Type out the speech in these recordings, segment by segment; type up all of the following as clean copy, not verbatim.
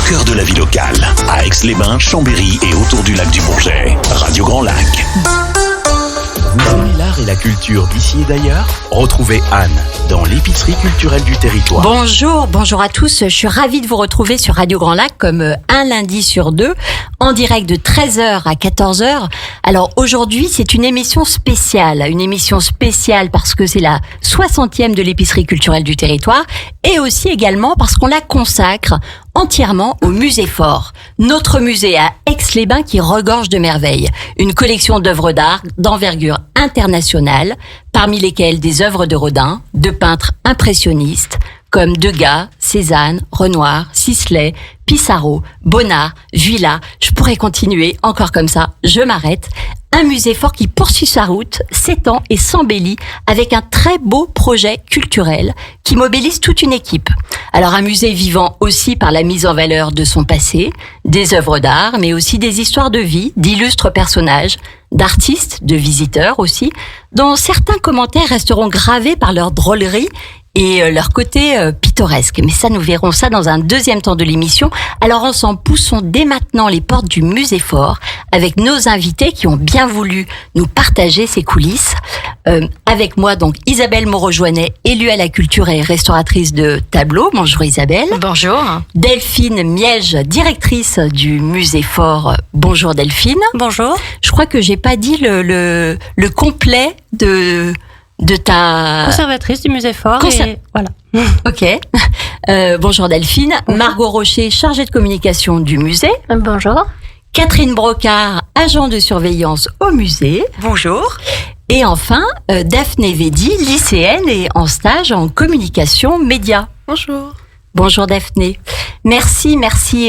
cœur de la vie locale, à Aix-les-Bains, Chambéry et autour du lac du Bourget. Radio Grand Lac. Vous aimez l'art et la culture d'ici et d'ailleurs? Retrouvez Anne dans l'épicerie culturelle du territoire. Bonjour à tous. Je suis ravie de vous retrouver sur Radio Grand Lac comme un lundi sur deux, en direct de 13h à 14h. Alors aujourd'hui, c'est une émission spéciale parce que c'est la 60e de l'épicerie culturelle du territoire et aussi également parce qu'on la consacre entièrement au musée Fort, notre musée à Aix-les-Bains qui regorge de merveilles. Une collection d'œuvres d'art d'envergure internationale, parmi lesquelles des œuvres de Rodin, de peintres impressionnistes comme Degas, Cézanne, Renoir, Sisley, Pissarro, Bonnard, Vuillard. Je pourrais continuer encore comme ça, je m'arrête. Un musée Fort qui poursuit sa route, s'étend et s'embellit avec un très beau projet culturel qui mobilise toute une équipe. Alors un musée vivant aussi par la mise en valeur de son passé, des œuvres d'art, mais aussi des histoires de vie, d'illustres personnages, d'artistes, de visiteurs aussi, dont certains commentaires resteront gravés par leur drôlerie et leur côté pittoresque. Mais ça, nous verrons ça dans un deuxième temps de l'émission. Alors ensemble, poussons dès maintenant les portes du musée Fort avec nos invités qui ont bien voulu nous partager ces coulisses. Avec moi, donc, Isabelle Moreau-Joannet, élue à la culture et restauratrice de tableaux. Bonjour Isabelle. Bonjour. Delphine Miège, directrice du musée Fort. Bonjour Delphine. Bonjour. Je crois que j'ai pas dit le complet de ta... Conservatrice du musée Fort. Voilà. Ok. Bonjour Delphine. Bonjour. Margot Rocher, chargée de communication du musée. Bonjour. Catherine Brocard, agent de surveillance au musée. Bonjour. Et enfin, Daphné Védy, lycéenne et en stage en communication média. Bonjour. Bonjour Daphné. Merci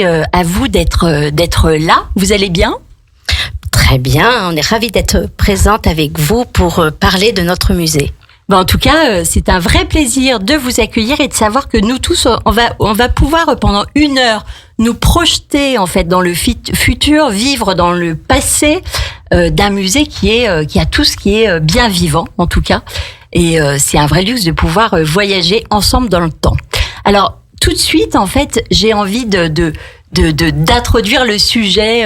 à vous d'être là. Vous allez bien ? Très bien, on est ravis d'être présente avec vous pour parler de notre musée. En tout cas, c'est un vrai plaisir de vous accueillir et de savoir que nous tous, on va pouvoir pendant 1 heure nous projeter en fait dans le futur, vivre dans le passé d'un musée qui a tout ce qui est bien vivant en tout cas. Et c'est un vrai luxe de pouvoir voyager ensemble dans le temps. Alors tout de suite, en fait, j'ai envie d'introduire le sujet.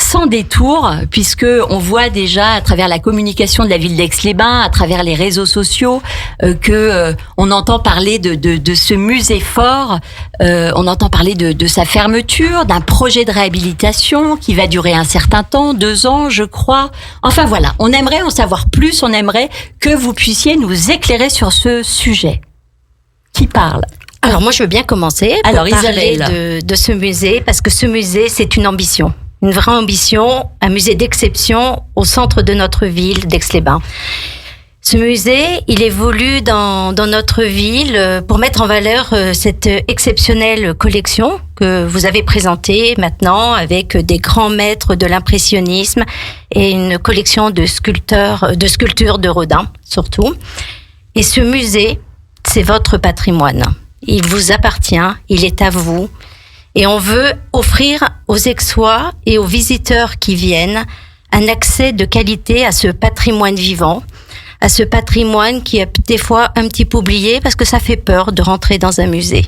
Sans détour, puisque on voit déjà à travers la communication de la ville d'Aix-les-Bains, à travers les réseaux sociaux, que on entend parler de ce musée Fort, on entend parler de sa fermeture, d'un projet de réhabilitation qui va durer un certain temps, 2 ans, je crois. Enfin voilà, on aimerait en savoir plus, on aimerait que vous puissiez nous éclairer sur ce sujet. Qui parle ? Alors moi, je veux bien commencer pour parler de ce musée, parce que ce musée, c'est une ambition. Une vraie ambition, un musée d'exception au centre de notre ville d'Aix-les-Bains. Ce musée, il évolue dans notre ville pour mettre en valeur cette exceptionnelle collection que vous avez présentée maintenant avec des grands maîtres de l'impressionnisme et une collection de sculptures de Rodin, surtout. Et ce musée, c'est votre patrimoine. Il vous appartient, il est à vous. Et on veut offrir aux Aixois et aux visiteurs qui viennent un accès de qualité à ce patrimoine vivant, à ce patrimoine qui est des fois un petit peu oublié parce que ça fait peur de rentrer dans un musée.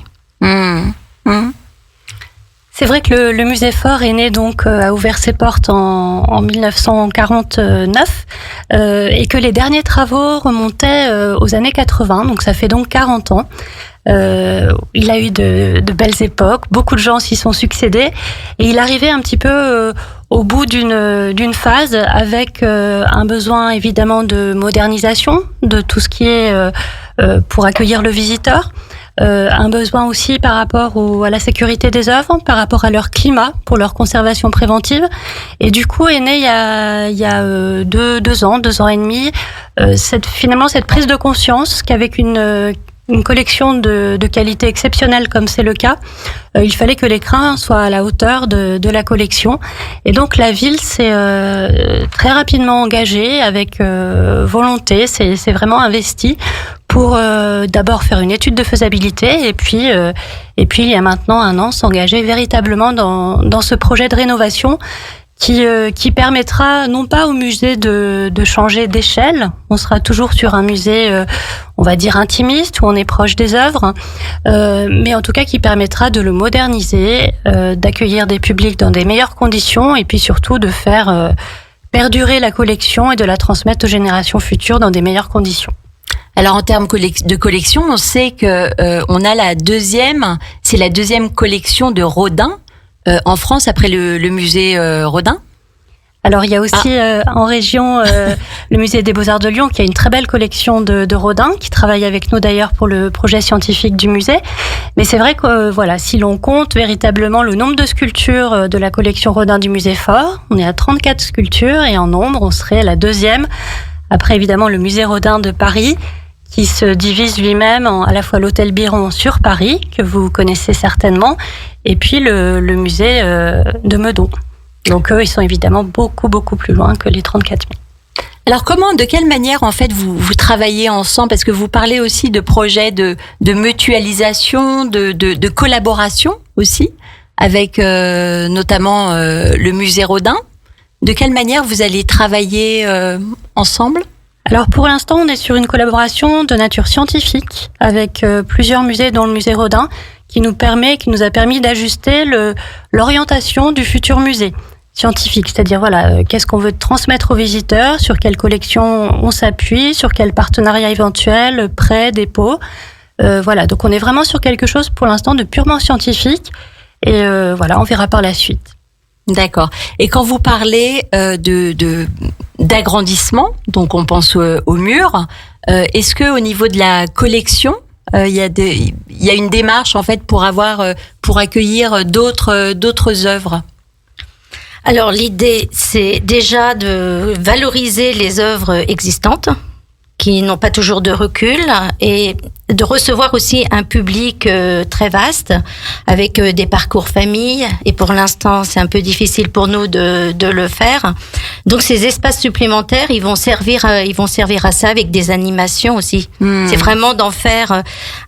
C'est vrai que le musée Fort est né donc a ouvert ses portes en 1949 et que les derniers travaux remontaient aux années 80, donc ça fait donc 40 ans. Il a eu de belles époques, beaucoup de gens s'y sont succédés et il arrivait un petit peu au bout d'une phase avec un besoin évidemment de modernisation de tout ce qui est pour accueillir le visiteur, un besoin aussi par rapport à la sécurité des œuvres, par rapport à leur climat pour leur conservation préventive, et du coup est né il y a 2 ans et demi cette prise de conscience qu'avec une collection de qualité exceptionnelle comme c'est le cas, il fallait que l'écrin soit à la hauteur de la collection. Et donc la ville s'est très rapidement engagée avec volonté, c'est vraiment investi pour d'abord faire une étude de faisabilité et puis il y a maintenant 1 an s'engager véritablement dans ce projet de rénovation qui permettra non pas au musée de changer d'échelle, on sera toujours sur un musée, on va dire intimiste, où on est proche des œuvres, mais en tout cas qui permettra de le moderniser, d'accueillir des publics dans des meilleures conditions, et puis surtout de faire perdurer la collection et de la transmettre aux générations futures dans des meilleures conditions. Alors en termes de collection, on sait que on a la deuxième collection de Rodin en France après le musée Rodin. Alors il y a aussi en région le musée des Beaux-Arts de Lyon qui a une très belle collection de Rodin, qui travaille avec nous d'ailleurs pour le projet scientifique du musée. Mais c'est vrai que voilà, si l'on compte véritablement le nombre de sculptures de la collection Rodin du musée Faure, on est à 34 sculptures et en nombre on serait la deuxième, après évidemment le musée Rodin de Paris, qui se divise lui-même en à la fois l'hôtel Biron sur Paris, que vous connaissez certainement, et puis le musée de Meudon. Donc eux, ils sont évidemment beaucoup plus loin que les 34 000. Alors de quelle manière en fait vous travaillez ensemble, parce que vous parlez aussi de projets de mutualisation, de collaboration aussi, avec notamment le musée Rodin. De quelle manière vous allez travailler ensemble ? Alors pour l'instant, on est sur une collaboration de nature scientifique avec plusieurs musées, dont le musée Rodin, qui nous a permis d'ajuster l'orientation du futur musée scientifique. C'est-à-dire, voilà, qu'est-ce qu'on veut transmettre aux visiteurs, sur quelle collection on s'appuie, sur quel partenariat éventuel, prêt, dépôt. Voilà, donc on est vraiment sur quelque chose pour l'instant de purement scientifique. Et voilà, on verra par la suite. D'accord. Et quand vous parlez d'agrandissement, donc on pense au mur, est-ce que au niveau de la collection, il y a une démarche en fait pour accueillir d'autres œuvres? Alors l'idée, c'est déjà de valoriser les œuvres existantes qui n'ont pas toujours de recul, et de recevoir aussi un public très vaste avec des parcours famille, et pour l'instant c'est un peu difficile pour nous de le faire. Donc ces espaces supplémentaires, ils vont servir à ça, avec des animations aussi. C'est vraiment d'en faire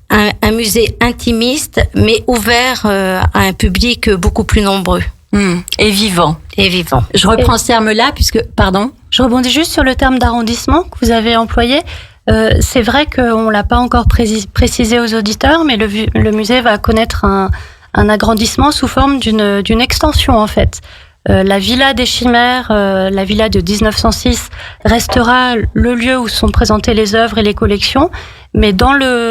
un musée intimiste mais ouvert à un public beaucoup plus nombreux. Et vivant. Je reprends ce terme-là pardon. Je rebondis juste sur le terme d'arrondissement que vous avez employé. C'est vrai qu'on l'a pas encore précisé aux auditeurs, mais le musée va connaître un agrandissement sous forme d'une extension en fait. La Villa des Chimères, la villa de 1906, restera le lieu où sont présentées les œuvres et les collections, mais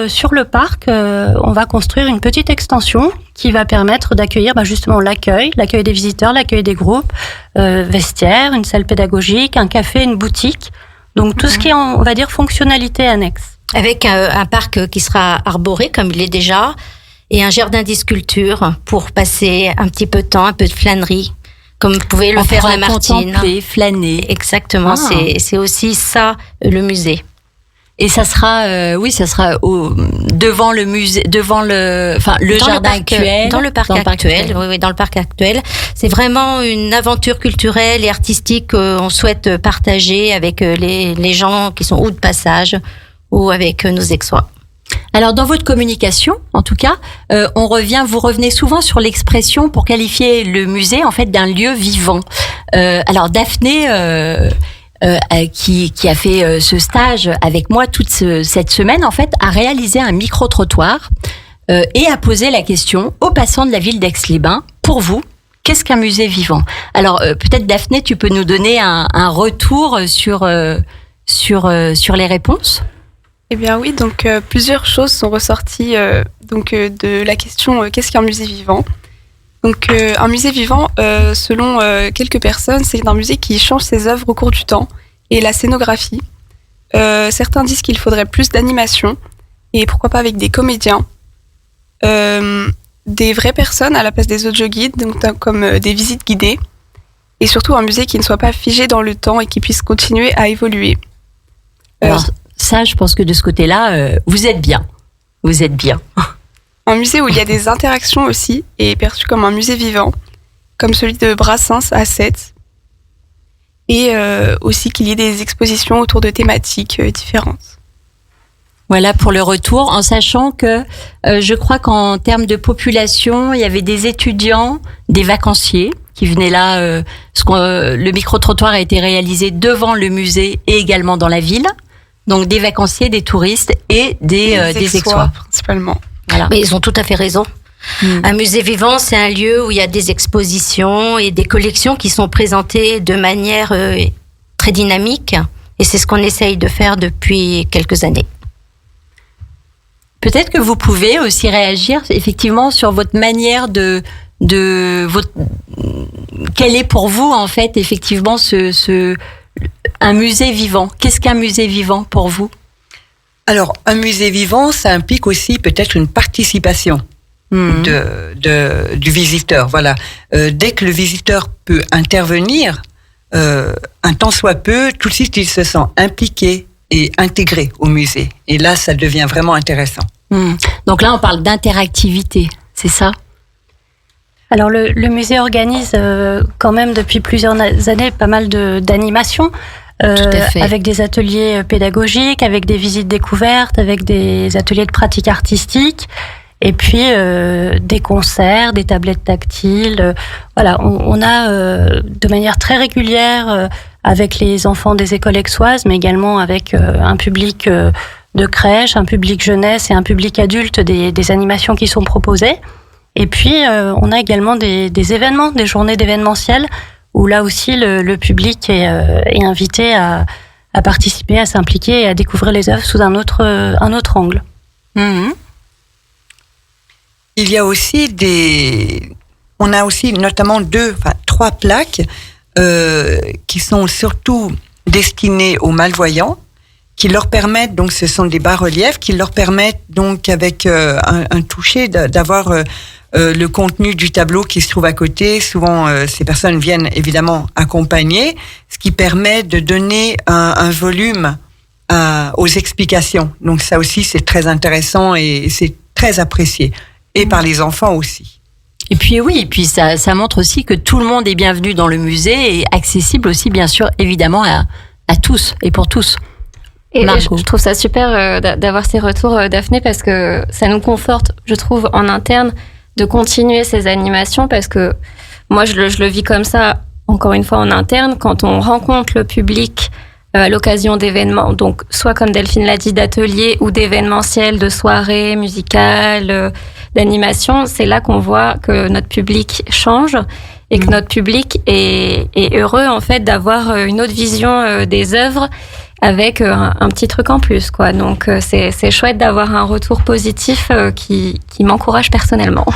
sur le parc, on va construire une petite extension qui va permettre d'accueillir justement l'accueil des visiteurs, l'accueil des groupes, vestiaires, une salle pédagogique, un café, une boutique. Donc tout ce qui est, on va dire, fonctionnalité annexe. Avec un parc qui sera arboré comme il est déjà, et un jardin d'esculture pour passer un petit peu de temps, un peu de flânerie, comme pouvait le faire la Martine. Contempler, flâner. Exactement, c'est aussi ça le musée. Et ça sera, devant le musée, le jardin actuel. Dans le parc actuel. C'est vraiment une aventure culturelle et artistique qu'on souhaite partager avec les gens qui sont ou de passage ou avec nos Aixois. Alors dans votre communication, en tout cas, vous revenez souvent sur l'expression pour qualifier le musée en fait d'un lieu vivant. Alors Daphné, qui a fait ce stage avec moi toute cette semaine, en fait, a réalisé un micro-trottoir et a posé la question aux passants de la ville d'Aix-les-Bains. Pour vous, qu'est-ce qu'un musée vivant? Alors peut-être Daphné, tu peux nous donner un retour sur les réponses? Eh bien oui, donc plusieurs choses sont ressorties de la question qu'est-ce qu'un musée vivant? Donc un musée vivant, selon quelques personnes, c'est un musée qui change ses œuvres au cours du temps et la scénographie. Certains disent qu'il faudrait plus d'animation et pourquoi pas avec des comédiens, des vraies personnes à la place des audioguides, donc comme des visites guidées, et surtout un musée qui ne soit pas figé dans le temps et qui puisse continuer à évoluer. Alors ça, je pense que de ce côté-là, vous êtes bien. Vous êtes bien. Un musée où il y a des interactions aussi est perçu comme un musée vivant, comme celui de Brassens à Sète, et aussi qu'il y ait des expositions autour de thématiques différentes. Voilà pour le retour, en sachant que je crois qu'en termes de population, il y avait des étudiants, des vacanciers, qui venaient là. Le micro-trottoir a été réalisé devant le musée et également dans la ville. Donc des vacanciers, des touristes et des Aixois principalement. Voilà. Mais ils ont tout à fait raison. Un musée vivant, c'est un lieu où il y a des expositions et des collections qui sont présentées de manière très dynamique. Et c'est ce qu'on essaye de faire depuis quelques années. Peut-être que vous pouvez aussi réagir effectivement sur votre manière quel est pour vous en fait effectivement un musée vivant. Qu'est-ce qu'un musée vivant pour vous ? Alors, un musée vivant, ça implique aussi peut-être une participation du visiteur. Voilà. Dès que le visiteur peut intervenir, un tant soit peu, tout de suite, il se sent impliqué et intégré au musée. Et là, ça devient vraiment intéressant. Donc là, on parle d'interactivité, c'est ça ? Alors le musée organise quand même depuis plusieurs années pas mal d'animations. Avec des ateliers pédagogiques, avec des visites découvertes, avec des ateliers de pratique artistique, et puis des concerts, des tablettes tactiles. Voilà, on a de manière très régulière avec les enfants des écoles aixoises, mais également avec un public de crèche, un public jeunesse et un public adulte, des animations qui sont proposées. Et puis on a également des événements, des journées d'événementiel, où là aussi le public est invité à participer, à s'impliquer et à découvrir les œuvres sous un autre angle. Il y a aussi on a aussi notamment 3 plaques qui sont surtout destinées aux malvoyants, qui leur permettent, donc ce sont des bas-reliefs, qui leur permettent donc avec un toucher d'avoir le contenu du tableau qui se trouve à côté. Souvent, ces personnes viennent évidemment accompagner, ce qui permet de donner un volume aux explications. Donc ça aussi, c'est très intéressant et c'est très apprécié. Et par les enfants aussi. Et puis ça montre aussi que tout le monde est bienvenu dans le musée et accessible aussi, bien sûr, évidemment, à tous et pour tous. Et je trouve ça super d'avoir ces retours, Daphné, parce que ça nous conforte, je trouve, en interne, de continuer ces animations, parce que moi, je le vis comme ça, encore une fois, en interne, quand on rencontre le public à l'occasion d'événements, donc soit comme Delphine l'a dit, d'ateliers ou d'événementiels, de soirées musicales, d'animation, c'est là qu'on voit que notre public change et que notre public est heureux, en fait, d'avoir une autre vision des œuvres avec un petit truc en plus, quoi. Donc c'est chouette d'avoir un retour positif qui m'encourage personnellement.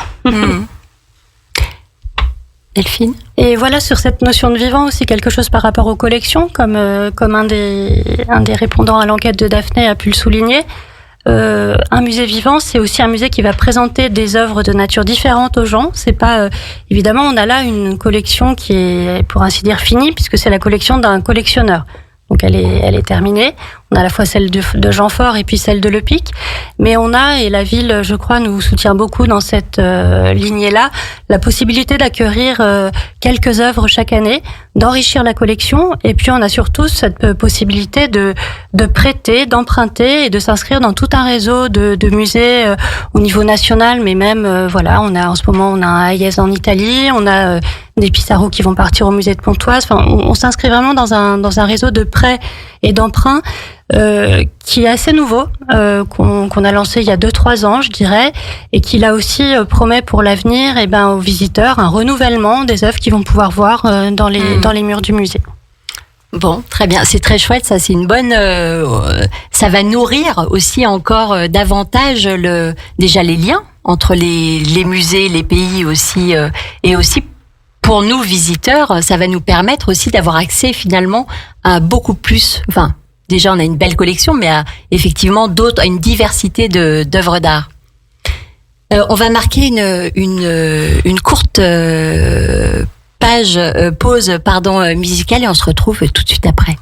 Delphine ? Et voilà, sur cette notion de vivant aussi, quelque chose par rapport aux collections, comme un des répondants à l'enquête de Daphné a pu le souligner. Un musée vivant, c'est aussi un musée qui va présenter des œuvres de nature différente aux gens. C'est pas évidemment, on a là une collection qui est, pour ainsi dire, finie, puisque c'est la collection d'un collectionneur. Donc elle est terminée. On a à la fois celle de Jean Faure et puis celle de Le Pic. Mais on a, et la ville, je crois, nous soutient beaucoup dans cette lignée-là, la possibilité d'acquérir quelques œuvres chaque année, d'enrichir la collection. Et puis on a surtout cette possibilité de prêter, d'emprunter et de s'inscrire dans tout un réseau de musées au niveau national, mais même, voilà, en ce moment, on a un Hayez en Italie, on a des Pissarro qui vont partir au musée de Pontoise. Enfin, on s'inscrit vraiment dans un réseau de prêts et d'emprunts qui est assez nouveau, qu'on a lancé il y a 2-3 ans, je dirais, et qui là aussi promet pour l'avenir, aux visiteurs un renouvellement des œuvres qu'ils vont pouvoir voir dans les murs du musée. Bon, très bien, c'est très chouette, ça, c'est une bonne. Ça va nourrir aussi encore davantage déjà les liens entre les musées, les pays aussi, et aussi pour nous visiteurs, ça va nous permettre aussi d'avoir accès finalement à beaucoup plus. Enfin, déjà on a une belle collection, mais effectivement à une diversité d'œuvres d'art. On va marquer une courte pause musicale et on se retrouve tout de suite après.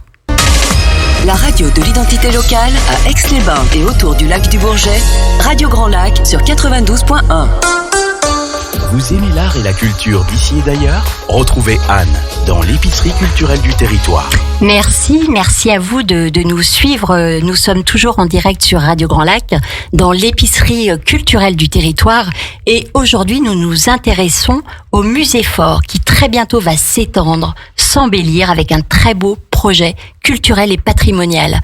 La radio de l'identité locale à Aix-les-Bains et autour du lac du Bourget, Radio Grand Lac sur 92.1. Vous aimez l'art et la culture d'ici et d'ailleurs ? Retrouvez Anne dans l'épicerie culturelle du territoire. Merci à vous de nous suivre. Nous sommes toujours en direct sur Radio Grand Lac dans l'épicerie culturelle du territoire et aujourd'hui nous nous intéressons au musée fort qui très bientôt va s'étendre, s'embellir avec un très beau projet culturel et patrimonial.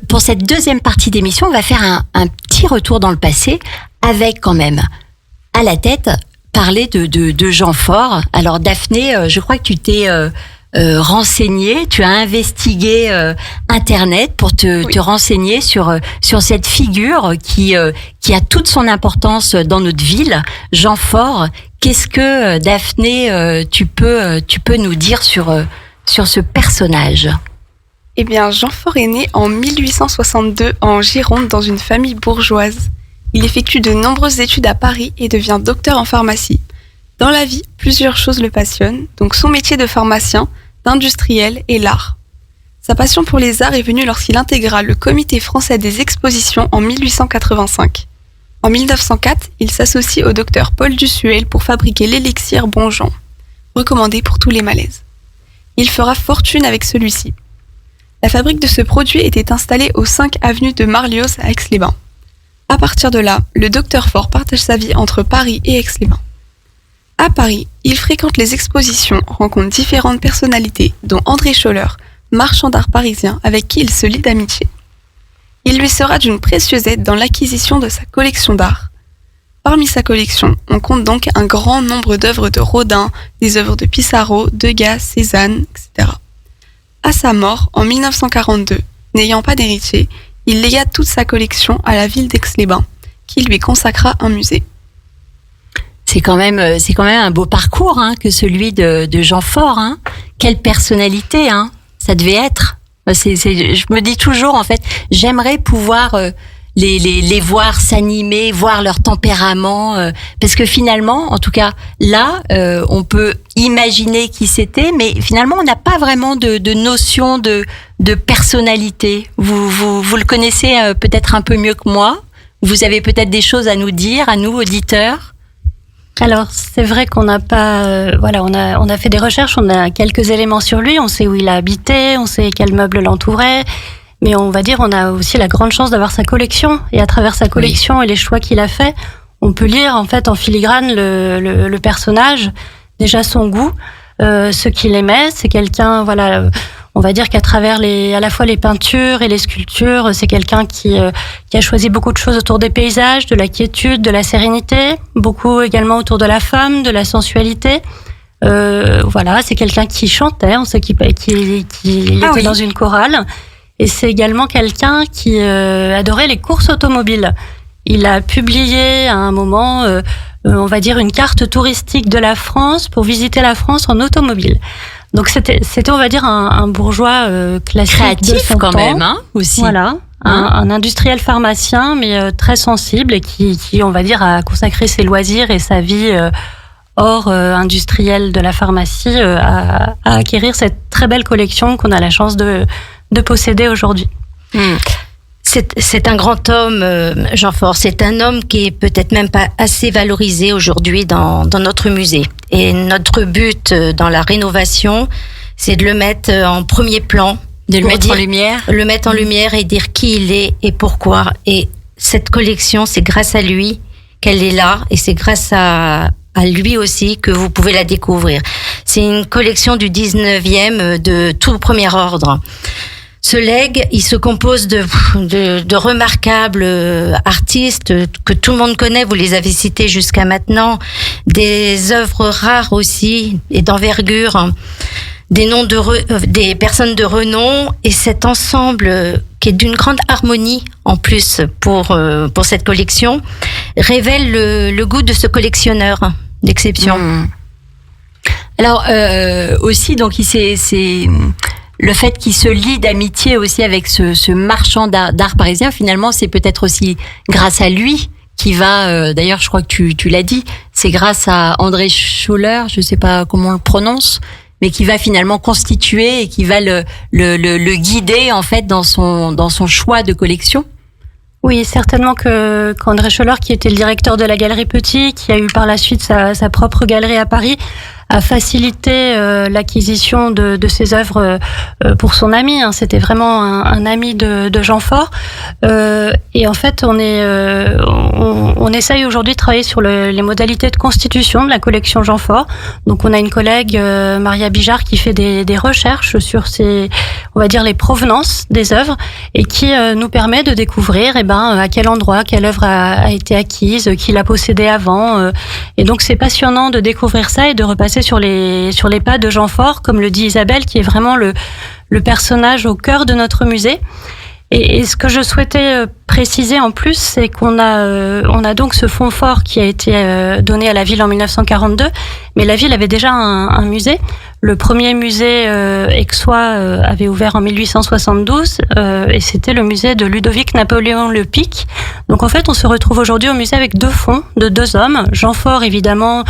Pour cette deuxième partie d'émission, on va faire un petit retour dans le passé avec quand même à la tête parler de gens forts. Alors Daphné, je crois que tu t'es renseignée, tu as investigué Internet pour te renseigner sur cette figure qui a toute son importance dans notre ville, Jean Faure. Qu'est-ce que Daphné, tu peux nous dire sur ce personnage ? Eh bien, Jean Faure est né en 1862 en Gironde dans une famille bourgeoise. Il effectue de nombreuses études à Paris et devient docteur en pharmacie. Dans la vie, plusieurs choses le passionnent, donc son métier de pharmacien, d'industriel et l'art. Sa passion pour les arts est venue lorsqu'il intégra le Comité français des expositions en 1885. En 1904, il s'associe au docteur Paul Dussuel pour fabriquer l'élixir Bonjean, recommandé pour tous les malaises. Il fera fortune avec celui-ci. La fabrique de ce produit était installée aux 5 avenues de Marlioz à Aix-les-Bains. À partir de là, le docteur Faure partage sa vie entre Paris et Aix-les-Bains. À Paris, il fréquente les expositions, rencontre différentes personnalités, dont André Scholler, marchand d'art parisien avec qui il se lie d'amitié. Il lui sera d'une précieuse aide dans l'acquisition de sa collection d'art. Parmi sa collection, on compte donc un grand nombre d'œuvres de Rodin, des œuvres de Pissarro, Degas, Cézanne, etc. À sa mort, en 1942, n'ayant pas d'héritier, il légua toute sa collection à la ville d'Aix-les-Bains, qui lui consacra un musée. C'est quand même un beau parcours que celui de Jean Faure. Quelle personnalité ça devait être. Je me dis toujours, en fait, j'aimerais pouvoir les voir s'animer, voir leur tempérament, parce que finalement, en tout cas, là, on peut imaginer qui c'était, mais finalement, on n'a pas vraiment de notion de personnalité. Vous le connaissez peut-être un peu mieux que moi. Vous avez peut-être des choses à nous dire, à nous, auditeurs. Alors, c'est vrai qu'on n'a pas, on a fait des recherches, on a quelques éléments sur lui, on sait où il a habité, on sait quels meubles l'entouraient, mais on va dire, on a aussi la grande chance d'avoir sa collection, et à travers sa collection et les choix qu'il a fait, on peut lire, en fait, en filigrane le personnage, déjà son goût, ce qu'il aimait, c'est quelqu'un, on va dire qu'à travers à la fois les peintures et les sculptures, c'est quelqu'un qui a choisi beaucoup de choses autour des paysages, de la quiétude, de la sérénité, beaucoup également autour de la femme, de la sensualité. C'est quelqu'un qui chantait, on sait qu'il était dans une chorale, et c'est également quelqu'un qui adorait les courses automobiles. Il a publié à un moment, on va dire, une carte touristique de la France pour visiter la France en automobile. Donc c'était on va dire un bourgeois classique, créatif de son quand temps. Même aussi. Voilà, un industriel pharmacien mais très sensible et qui on va dire a consacré ses loisirs et sa vie hors industriel de la pharmacie à acquérir cette très belle collection qu'on a la chance de posséder aujourd'hui. C'est un grand homme, Jean Faure. C'est un homme qui est peut-être même pas assez valorisé aujourd'hui dans notre musée. Et notre but dans la rénovation, c'est de le mettre en premier plan. De le mettre en lumière. Le mettre en lumière et dire qui il est et pourquoi. Et cette collection, c'est grâce à lui qu'elle est là. Et c'est grâce à lui aussi que vous pouvez la découvrir. C'est une collection du 19e de tout premier ordre. Ce legs, il se compose de remarquables artistes que tout le monde connaît, vous les avez cités jusqu'à maintenant, des œuvres rares aussi et d'envergure, des personnes de renom, et cet ensemble qui est d'une grande harmonie en plus pour cette collection révèle le goût de ce collectionneur d'exception. Alors aussi, donc c'est le fait qu'il se lie d'amitié aussi avec ce marchand d'art parisien, finalement, c'est peut-être aussi grâce à lui qui va, d'ailleurs, je crois que tu l'as dit, c'est grâce à André Scholler, je sais pas comment on le prononce, mais qui va finalement constituer et qui va le guider, en fait, dans son choix de collection. Oui, certainement qu'André Scholler, qui était le directeur de la Galerie Petit, qui a eu par la suite sa propre galerie à Paris, a facilité l'acquisition de ses œuvres pour son ami. C'était vraiment un ami de Jean Faure. Et en fait, on essaye aujourd'hui de travailler sur les modalités de constitution de la collection Jean Faure. Donc, on a une collègue, Maria Bijard, qui fait des recherches sur on va dire, les provenances des œuvres et qui nous permet de découvrir, à quel endroit, quelle œuvre a été acquise, qui l'a possédée avant. Et donc, c'est passionnant de découvrir ça et de repasser sur les pas de Jean Faure, comme le dit Isabelle, qui est vraiment le personnage au cœur de notre musée. Et ce que je souhaitais préciser en plus, c'est qu'on a donc ce fonds fort qui a été donné à la ville en 1942, mais la ville avait déjà un musée. Le premier musée aixois avait ouvert en 1872 et c'était le musée de Ludovic Napoléon Le Pic. Donc en fait, on se retrouve aujourd'hui au musée avec deux fonds de deux hommes. Jean Faure, évidemment,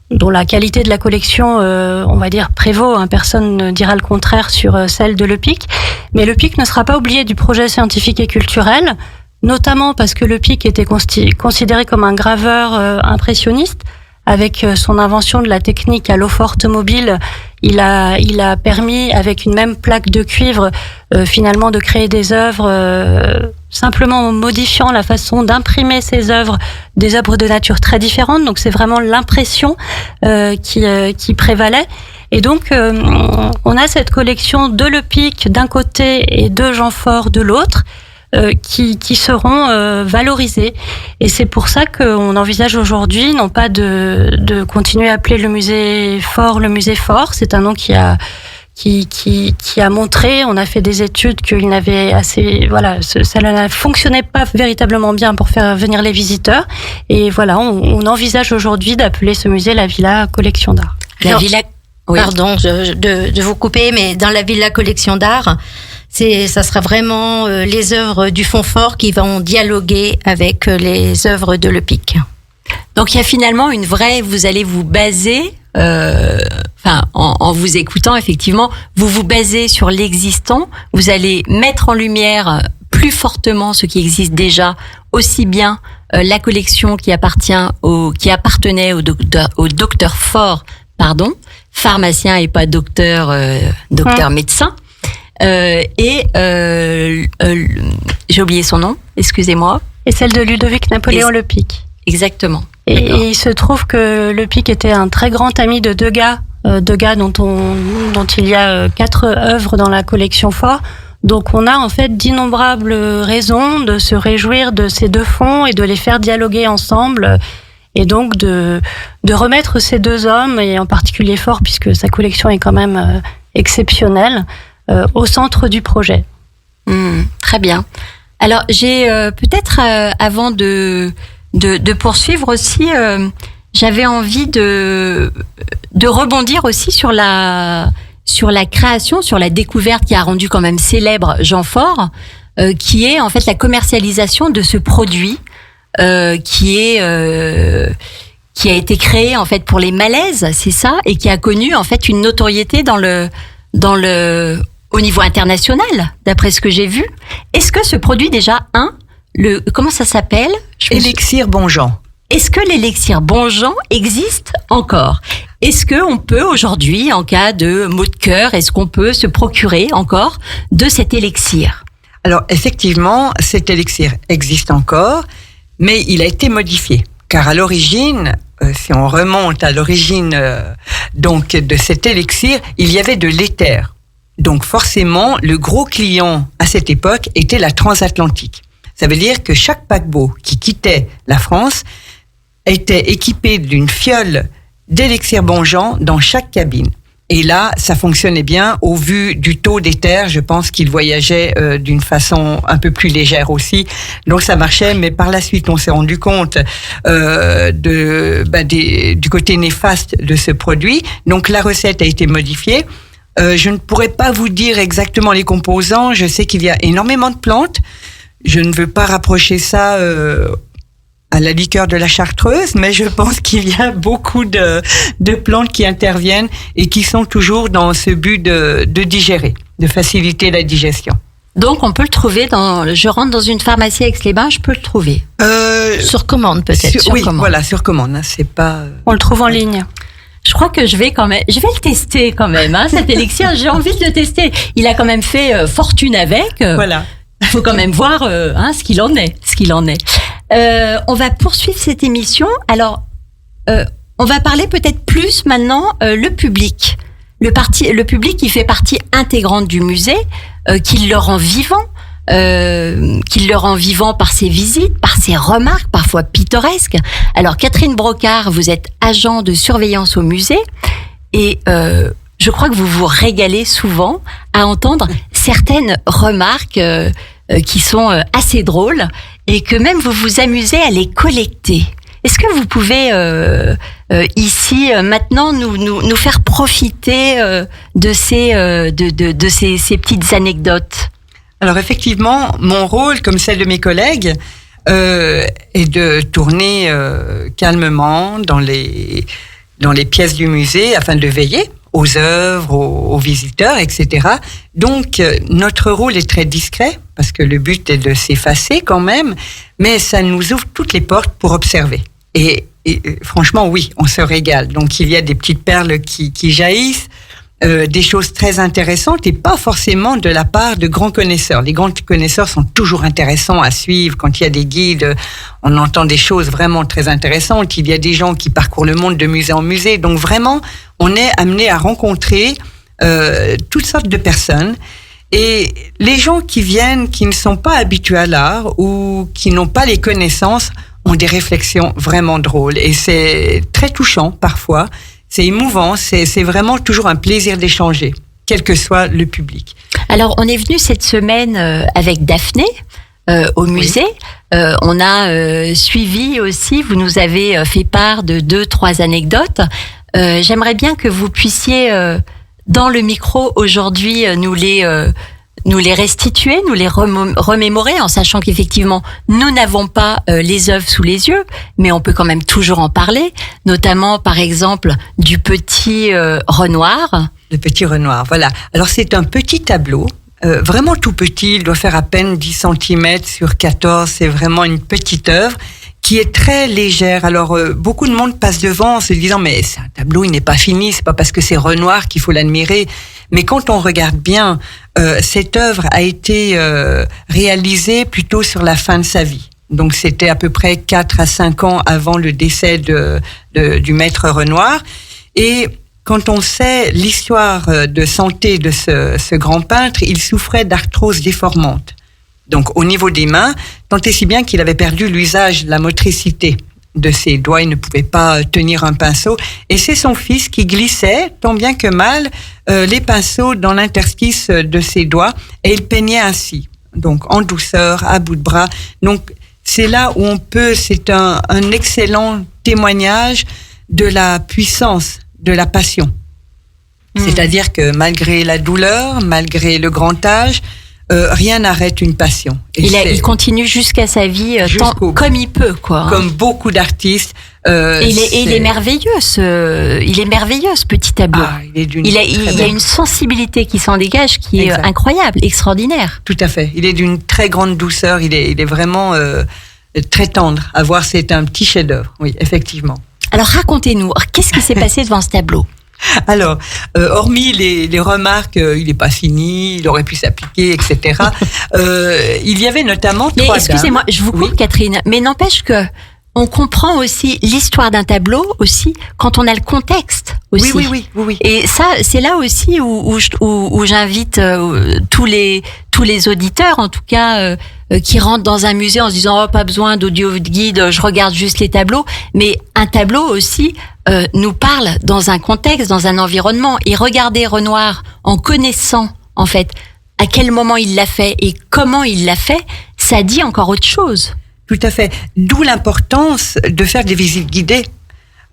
dont la qualité de la collection, on va dire, prévaut. Personne ne dira le contraire sur celle de Le Pic. Mais Le Pic ne sera pas oublié du projet scientifique et culturel, notamment parce que Le Pic était considéré comme un graveur impressionniste. Avec son invention de la technique à l'eau forte mobile, il a permis, avec une même plaque de cuivre, finalement de créer des œuvres simplement en modifiant la façon d'imprimer ces œuvres, des œuvres de nature très différentes. Donc c'est vraiment l'impression qui prévalait. Et donc on a cette collection de Le Pic d'un côté et de Jean Faure de l'autre, qui seront valorisés. Et c'est pour ça qu'on envisage aujourd'hui non pas de continuer à appeler le musée Faure. C'est un nom qui a montré, on a fait des études qu'il n'avait ça ne fonctionnait pas véritablement bien pour faire venir les visiteurs. Et voilà, on envisage aujourd'hui d'appeler ce musée la Villa Collection d'Art. Oui. Pardon de vous couper, mais dans la Villa Collection d'Art, ça sera vraiment les œuvres du fonds fort qui vont dialoguer avec les œuvres de Le Pic. Donc il y a finalement vous allez vous baser, en vous écoutant effectivement, vous vous basez sur l'existant, vous allez mettre en lumière plus fortement ce qui existe déjà, aussi bien la collection qui appartenait au docteur Faure, pharmacien et pas docteur médecin. J'ai oublié son nom, excusez-moi. Et celle de Ludovic Napoléon Le Pic. Exactement. Et il se trouve que Le Pic était un très grand ami de Degas dont il y a 4 œuvres dans la collection Faure. Donc on a en fait d'innombrables raisons de se réjouir de ces deux fonds et de les faire dialoguer ensemble. Et donc de remettre ces deux hommes, et en particulier Faure, puisque sa collection est quand même exceptionnelle, au centre du projet. Très bien. Alors j'ai peut-être avant de poursuivre aussi, j'avais envie de rebondir aussi sur la création, sur la découverte qui a rendu quand même célèbre Jean Faure, qui est en fait la commercialisation de ce produit qui a été créé en fait pour les malaises, c'est ça, et qui a connu en fait une notoriété au niveau international, d'après ce que j'ai vu. Est-ce que ce produit déjà, comment ça s'appelle ? Élixir Bonjean. Est-ce que l'élixir Bonjean existe encore ? Est-ce qu'on peut aujourd'hui, en cas de maux de cœur, est-ce qu'on peut se procurer encore de cet élixir ? Alors effectivement, cet élixir existe encore, mais il a été modifié. Car à l'origine, si on remonte à l'origine donc de cet élixir, il y avait de l'éther. Donc forcément, le gros client à cette époque était la transatlantique. Ça veut dire que chaque paquebot qui quittait la France était équipé d'une fiole d'élixir Bonjean dans chaque cabine. Et là, ça fonctionnait bien. Au vu du taux d'éther, je pense qu'il voyageait d'une façon un peu plus légère aussi. Donc ça marchait, mais par la suite, on s'est rendu compte du côté néfaste de ce produit. Donc la recette a été modifiée. Je ne pourrais pas vous dire exactement les composants. Je sais qu'il y a énormément de plantes. Je ne veux pas rapprocher ça à la liqueur de la Chartreuse, mais je pense qu'il y a beaucoup de plantes qui interviennent et qui sont toujours dans ce but de digérer, de faciliter la digestion. Donc, on peut le trouver je rentre dans une pharmacie à Aix-les-Bains, je peux le trouver. Sur commande, peut-être. Sur commande. Voilà, sur commande. Hein, c'est pas. On le trouve en ligne. Je crois que je vais le tester quand même, hein, cet élixir. J'ai envie de le tester. Il a quand même fait fortune avec. Voilà. Il faut quand même voir ce qu'il en est. On va poursuivre cette émission. Alors, on va parler peut-être plus maintenant le public. Le public qui fait partie intégrante du musée, qui le rend vivant. Par ses visites, par ses remarques, parfois pittoresques. Alors, Catherine Brocard, vous êtes agent de surveillance au musée et je crois que vous vous régalez souvent à entendre certaines remarques qui sont assez drôles et que même vous vous amusez à les collecter. Est-ce que vous pouvez ici maintenant nous faire profiter de ces petites anecdotes? Alors effectivement, mon rôle, comme celle de mes collègues, est de tourner calmement dans les pièces du musée afin de veiller aux œuvres, aux visiteurs, etc. Donc notre rôle est très discret parce que le but est de s'effacer quand même, mais ça nous ouvre toutes les portes pour observer. Et franchement, oui, on se régale. Donc il y a des petites perles qui jaillissent. Des choses très intéressantes et pas forcément de la part de grands connaisseurs. Les grands connaisseurs sont toujours intéressants à suivre. Quand il y a des guides, on entend des choses vraiment très intéressantes. Il y a des gens qui parcourent le monde de musée en musée. Donc vraiment, on est amené à rencontrer toutes sortes de personnes. Et les gens qui viennent, qui ne sont pas habitués à l'art ou qui n'ont pas les connaissances, ont des réflexions vraiment drôles. Et c'est très touchant parfois. C'est émouvant, c'est vraiment toujours un plaisir d'échanger, quel que soit le public. Alors, on est venu cette semaine avec Daphné au musée. Oui. On a suivi aussi, vous nous avez fait part de 2-3 anecdotes. J'aimerais bien que vous puissiez, dans le micro aujourd'hui, nous les restituer, nous les remémorer, en sachant qu'effectivement, nous n'avons pas les œuvres sous les yeux, mais on peut quand même toujours en parler, notamment, par exemple, du petit Renoir. Le petit Renoir, voilà. Alors, c'est un petit tableau, vraiment tout petit, il doit faire à peine 10 cm sur 14, c'est vraiment une petite œuvre qui est très légère. Alors, beaucoup de monde passe devant en se disant « mais c'est un tableau, il n'est pas fini, c'est pas parce que c'est Renoir qu'il faut l'admirer ». Mais quand on regarde bien, cette œuvre a été réalisée plutôt sur la fin de sa vie. Donc, c'était à peu près 4 à 5 ans avant le décès du maître Renoir. Et quand on sait l'histoire de santé de ce grand peintre, il souffrait d'arthrose déformante. Donc, au niveau des mains, tant et si bien qu'il avait perdu l'usage, la motricité de ses doigts. Il ne pouvait pas tenir un pinceau. Et c'est son fils qui glissait, tant bien que mal, les pinceaux dans l'interstice de ses doigts. Et il peignait ainsi. Donc, en douceur, à bout de bras. Donc, c'est là où c'est un excellent témoignage de la puissance, de la passion. C'est-à-dire que malgré la douleur, malgré le grand âge, rien n'arrête une passion. Et il continue jusqu'à sa vie comme il peut, quoi. Comme beaucoup d'artistes. Il est merveilleux, ce petit tableau. Ah, il y a une sensibilité qui s'en dégage qui est incroyable, extraordinaire. Tout à fait. Il est d'une très grande douceur. Il est vraiment très tendre. À voir, c'est un petit chef-d'œuvre. Oui, effectivement. Alors racontez-nous, qu'est-ce qui s'est passé devant ce tableau ? Alors, hormis les remarques, il n'est pas fini, il aurait pu s'appliquer, etc. Il y avait notamment 3 dames. Excusez-moi, je vous coupe, Catherine, mais n'empêche que on comprend aussi l'histoire d'un tableau aussi quand on a le contexte aussi. Oui. Et ça, c'est là aussi où j'invite tous les auditeurs, en tout cas, qui rentrent dans un musée en se disant pas besoin d'audio guide, je regarde juste les tableaux. Mais un tableau aussi nous parle dans un contexte, dans un environnement. Et regarder Renoir en connaissant en fait à quel moment il l'a fait et comment il l'a fait, ça dit encore autre chose. Tout à fait. D'où l'importance de faire des visites guidées.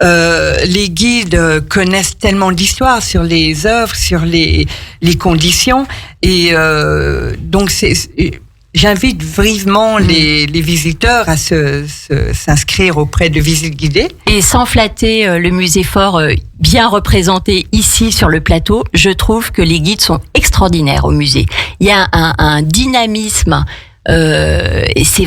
Les guides connaissent tellement d'histoires sur les œuvres, sur les conditions, et donc j'invite vivement les visiteurs à s'inscrire auprès de visites guidées. Et sans flatter le musée fort bien représenté ici sur le plateau, je trouve que les guides sont extraordinaires au musée. Il y a un dynamisme. Et c'est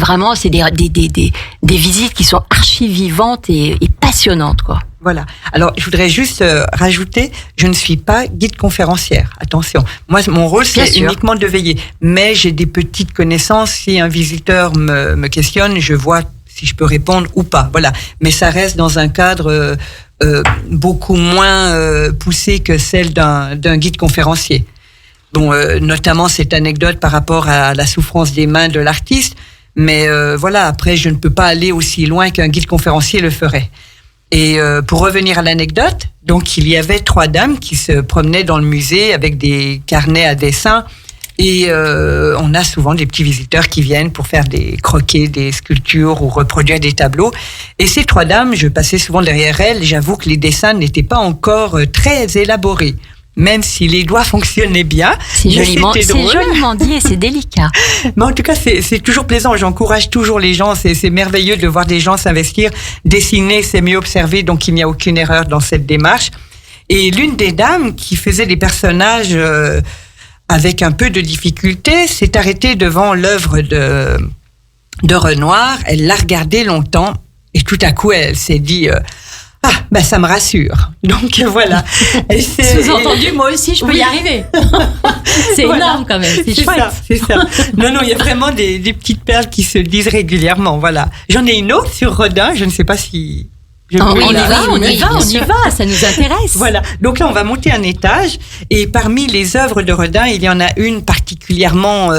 des visites qui sont archi vivantes et passionnantes, quoi. Voilà. Alors, je voudrais juste rajouter, je ne suis pas guide conférencière. Attention. Moi, mon rôle, c'est uniquement de veiller. Mais j'ai des petites connaissances. Si un visiteur me questionne, je vois si je peux répondre ou pas. Voilà. Mais ça reste dans un cadre beaucoup moins poussé que celle d'un guide conférencier. Bon, notamment cette anecdote par rapport à la souffrance des mains de l'artiste. Mais voilà, après, je ne peux pas aller aussi loin qu'un guide conférencier le ferait. Et pour revenir à l'anecdote, donc il y avait 3 dames qui se promenaient dans le musée avec des carnets à dessin. Et on a souvent des petits visiteurs qui viennent pour faire des croquets, des sculptures ou reproduire des tableaux. Et ces 3 dames, je passais souvent derrière elles. J'avoue que les dessins n'étaient pas encore très élaborés. Même si les doigts fonctionnaient bien. C'est joliment dit et c'est délicat. Mais en tout cas, c'est toujours plaisant. J'encourage toujours les gens. C'est merveilleux de voir des gens s'investir. Dessiner, c'est mieux observer. Donc, il n'y a aucune erreur dans cette démarche. Et l'une des dames qui faisait des personnages avec un peu de difficulté s'est arrêtée devant l'œuvre de Renoir. Elle l'a regardée longtemps. Et tout à coup, elle s'est dit... ça me rassure. Donc voilà. Sous-entendu, moi aussi, je peux y arriver. C'est énorme quand même. C'est chouette. C'est ça. Non, il y a vraiment des petites perles qui se disent régulièrement. Voilà. J'en ai une autre sur Rodin. Je ne sais pas si. On y va. Ça nous intéresse. Voilà. Donc là, on va monter un étage. Et parmi les œuvres de Rodin, il y en a une particulièrement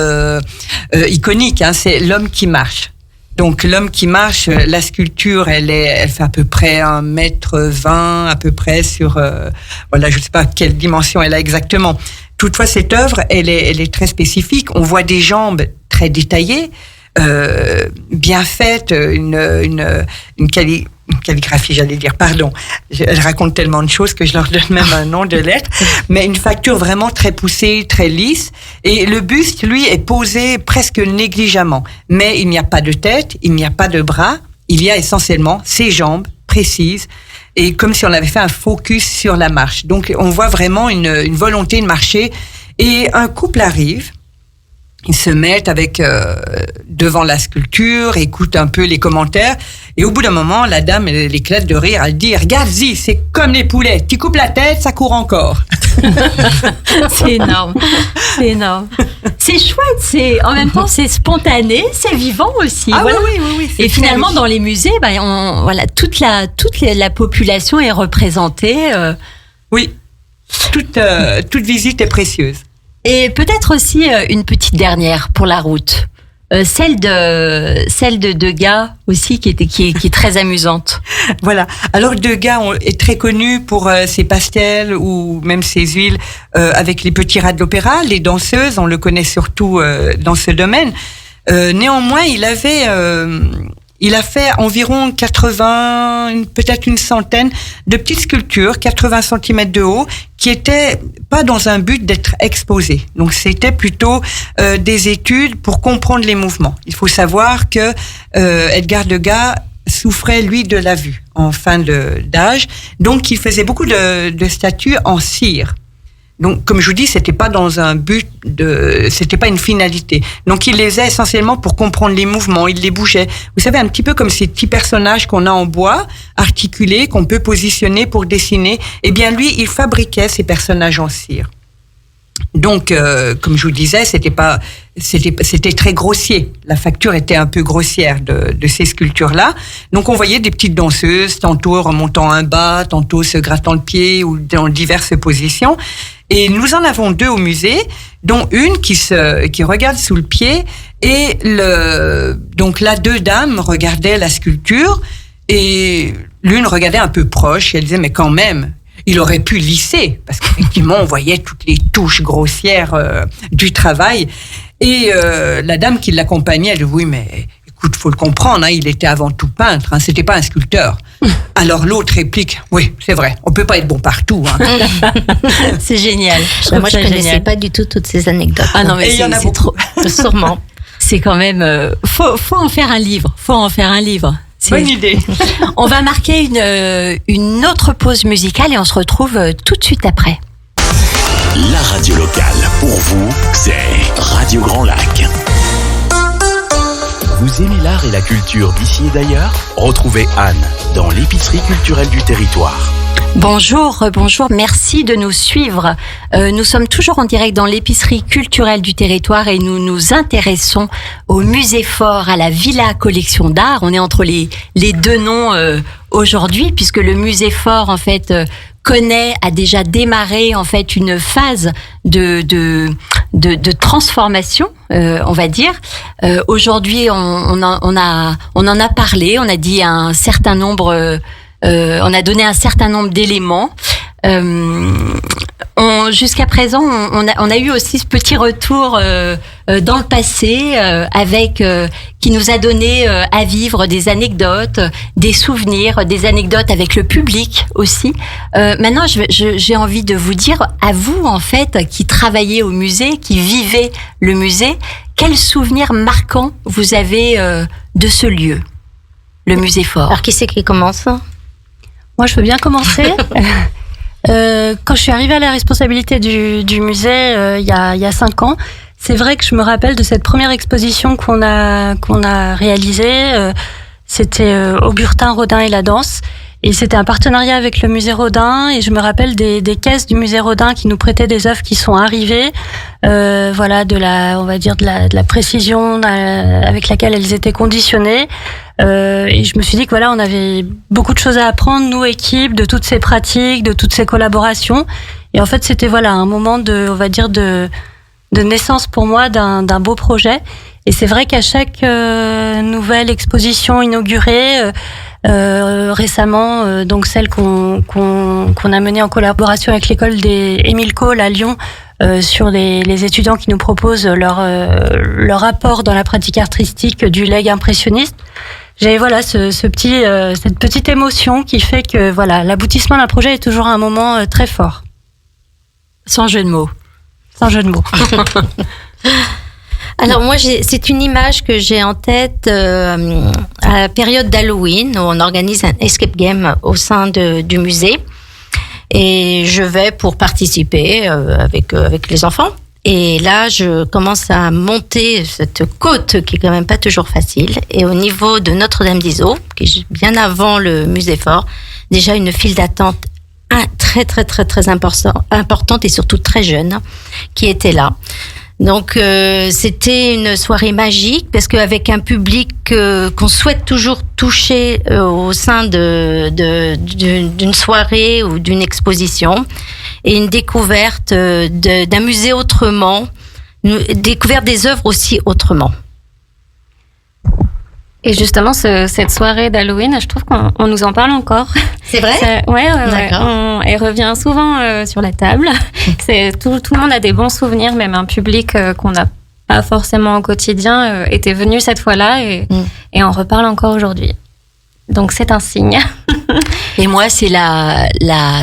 iconique. C'est L'homme qui marche. Donc, L'homme qui marche, la sculpture, elle fait à peu près 1,20 m, à peu près sur, je ne sais pas quelle dimension elle a exactement. Toutefois, cette œuvre, elle est très spécifique. On voit des jambes très détaillées, bien faites, une calligraphie, j'allais dire, pardon. Elle raconte tellement de choses que je leur donne même un nom de lettre. Mais une facture vraiment très poussée, très lisse. Et le buste, lui, est posé presque négligemment. Mais il n'y a pas de tête, il n'y a pas de bras. Il y a essentiellement ses jambes précises. Et comme si on avait fait un focus sur la marche. Donc, on voit vraiment une volonté de marcher. Et un couple arrive. Ils se mettent devant la sculpture, écoutent un peu les commentaires. Et au bout d'un moment, la dame, elle éclate de rire. Elle dit, regarde-y, c'est comme les poulets. Tu coupes la tête, ça court encore. C'est énorme. C'est chouette. En même temps, c'est spontané, c'est vivant aussi. Ah voilà. Oui. Et finalement, dans les musées, toute la population est représentée. Oui. Toute visite est précieuse. Et peut-être aussi une petite dernière pour la route. Celle de Degas aussi qui est très amusante. Voilà. Alors Degas est très connu pour ses pastels ou même ses huiles avec les petits rats de l'opéra, les danseuses. On le connaît surtout dans ce domaine. Néanmoins, il a fait environ 80, peut-être une centaine de petites sculptures, 80 cm de haut, qui étaient pas dans un but d'être exposées. Donc c'était plutôt des études pour comprendre les mouvements. Il faut savoir que Edgar Degas souffrait, lui, de la vue en fin d'âge. Donc il faisait beaucoup de statues en cire. Donc, comme je vous dis, c'était pas dans un but c'était pas une finalité. Donc, il les faisait essentiellement pour comprendre les mouvements, il les bougeait. Vous savez, un petit peu comme ces petits personnages qu'on a en bois, articulés, qu'on peut positionner pour dessiner. Eh bien, lui, il fabriquait ces personnages en cire. Donc, comme je vous disais, c'était très grossier. La facture était un peu grossière de ces sculptures-là. Donc, on voyait des petites danseuses, tantôt remontant un bas, tantôt se grattant le pied ou dans diverses positions. Et nous en avons 2 au musée, dont une qui regarde sous le pied. Et donc là, 2 dames regardaient la sculpture et l'une regardait un peu proche. Et elle disait, mais quand même, il aurait pu lisser, parce qu'effectivement, on voyait toutes les touches grossières du travail. Et la dame qui l'accompagnait, elle dit, oui, mais écoute, faut le comprendre, il était avant tout peintre, c'était pas un sculpteur. Alors l'autre réplique, oui, c'est vrai, on peut pas être bon partout. C'est génial. Moi, je connaissais pas du tout toutes ces anecdotes. Ah non, mais c'est trop. Sûrement. c'est quand même... faut en faire un livre. Bonne idée. On va marquer une autre pause musicale et on se retrouve tout de suite après. La radio locale, pour vous, c'est Radio Grand Lac. Vous aimez l'art et la culture d'ici et d'ailleurs? Retrouvez Anne dans l'épicerie culturelle du territoire. Bonjour, merci de nous suivre. Nous sommes toujours en direct dans l'épicerie culturelle du territoire et nous nous intéressons au musée fort, à la Villa Collection d'Art. On est entre les deux noms aujourd'hui, puisque le musée fort, en fait, a déjà démarré, en fait, une phase de transformation, on va dire. Aujourd'hui, on en a parlé, on a dit un certain nombre... on a donné un certain nombre d'éléments. Jusqu'à présent, on a eu aussi ce petit retour dans le passé qui nous a donné à vivre des anecdotes, des souvenirs, des anecdotes avec le public aussi. Maintenant, j'ai envie de vous dire, à vous en fait, qui travaillez au musée, qui vivez le musée, quels souvenirs marquants vous avez de ce lieu, le musée fort? Alors, qui c'est qui commence? Moi, je veux bien commencer. Quand je suis arrivée à la responsabilité du musée il y a 5 ans, c'est vrai que je me rappelle de cette première exposition qu'on a réalisée. C'était Auburtin, Rodin et la danse. Et c'était un partenariat avec le musée Rodin. Et je me rappelle des caisses du musée Rodin qui nous prêtaient des œuvres qui sont arrivées. Voilà, de la précision avec laquelle elles étaient conditionnées. Et je me suis dit que voilà, on avait beaucoup de choses à apprendre, nous, équipe, de toutes ces pratiques, de toutes ces collaborations. Et en fait, c'était voilà un moment de naissance pour moi d'un beau projet. Et c'est vrai qu'à chaque nouvelle exposition inaugurée, récemment, donc celle qu'on a menée en collaboration avec l'école des Émile Cole à Lyon, sur les étudiants qui nous proposent leur apport dans la pratique artistique du legs impressionniste. J'ai voilà cette petite émotion qui fait que voilà, l'aboutissement d'un projet est toujours un moment très fort. Sans jeu de mots. Alors moi, c'est une image que j'ai en tête à la période d'Halloween où on organise un escape game au sein du musée et je vais pour participer avec les enfants. Et là, je commence à monter cette côte qui est quand même pas toujours facile. Et au niveau de Notre-Dame-d'Isau, qui est bien avant le musée fort, déjà une file d'attente très très très très importante et surtout très jeune qui était là. Donc c'était une soirée magique parce qu'avec un public qu'on souhaite toujours toucher au sein d'une soirée ou d'une exposition et une découverte d'un musée autrement, une découverte des œuvres aussi autrement. Et justement, cette soirée d'Halloween, je trouve qu'on nous en parle encore. C'est vrai? Ouais. Elle revient souvent sur la table. Tout le monde a des bons souvenirs, même un public qu'on n'a pas forcément au quotidien était venu cette fois-là et on reparle encore aujourd'hui. Donc c'est un signe. Et moi, c'est la